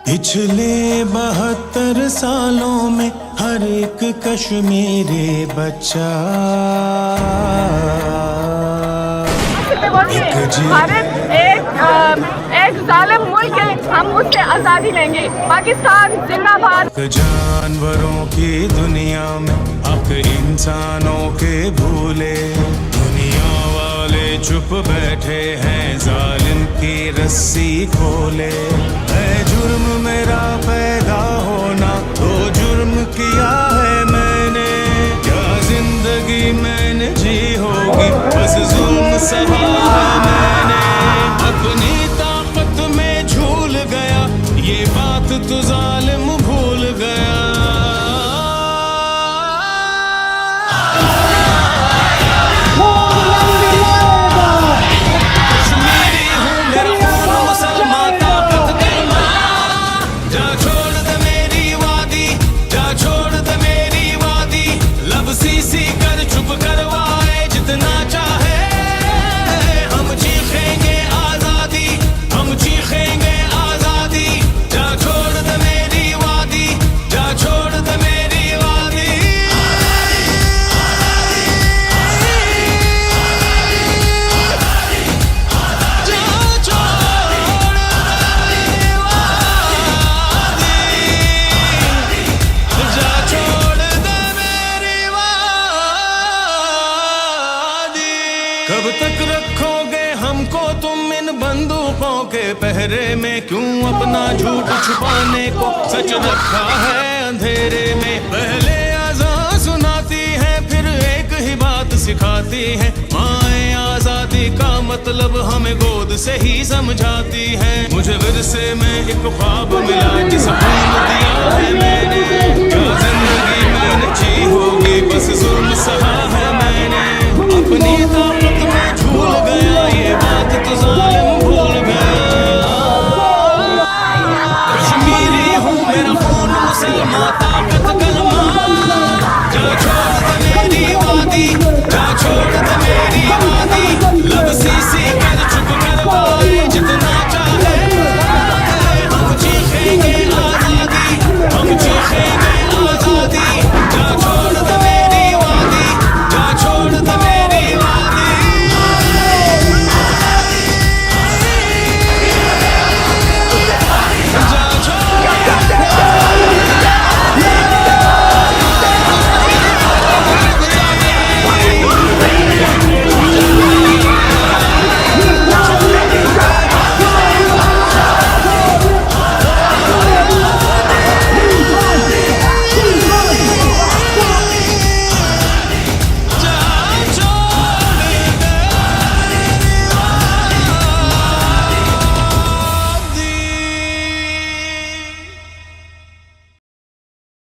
पिछले 72 सालों में हर एक कश्मीरी बच्चा भारत एक जालिम मुल्क है, हम उससे आज़ादी लेंगे। पाकिस्तान जिंदाबाद। जानवरों की दुनिया में हक इंसानों के भूले, दुनिया वाले चुप बैठे हैं, जालिम की रस्सी खोले। है जुर्म मेरा पैदा होना, तो जुर्म किया है मैंने, क्या जिंदगी मैंने जी होगी, बस जुल्म सहा है मैंने। अपनी ताकत में झूल गया, ये बात तो जालिम भूल गया। कश्मीरी हूँ मेरा खून मुसलमान, ताकत करना। जा छोड़ दे मेरी वादी, जा छोड़ दे मेरी वादी, लब सी कर चुप करवाए जितना चाहे। हम चीखेंगे आजादी, हम चीखेंगे आजादी। जा छोड़ दे मेरी वादी, जा छोड़ दे मेरी वादी। जा छोड़ दे मेरी वादी। कब तक रखोगे हमको तुम इन बंदूकों के पहरे में, क्यों अपना झूठ छुपाने को सच रखा है अंधेरे में। पहले आज़ाद सुनाती है, फिर एक ही बात सिखाती है, माए आजादी का मतलब हमें गोद से ही समझाती है। मुझे विरसे में एक ख्वाब मिला, जिसे भूल दिया है मैंने, क्या जिंदगी मैंने जी होगी, बस जुल्म सहा है मैंने। अपनी ताकत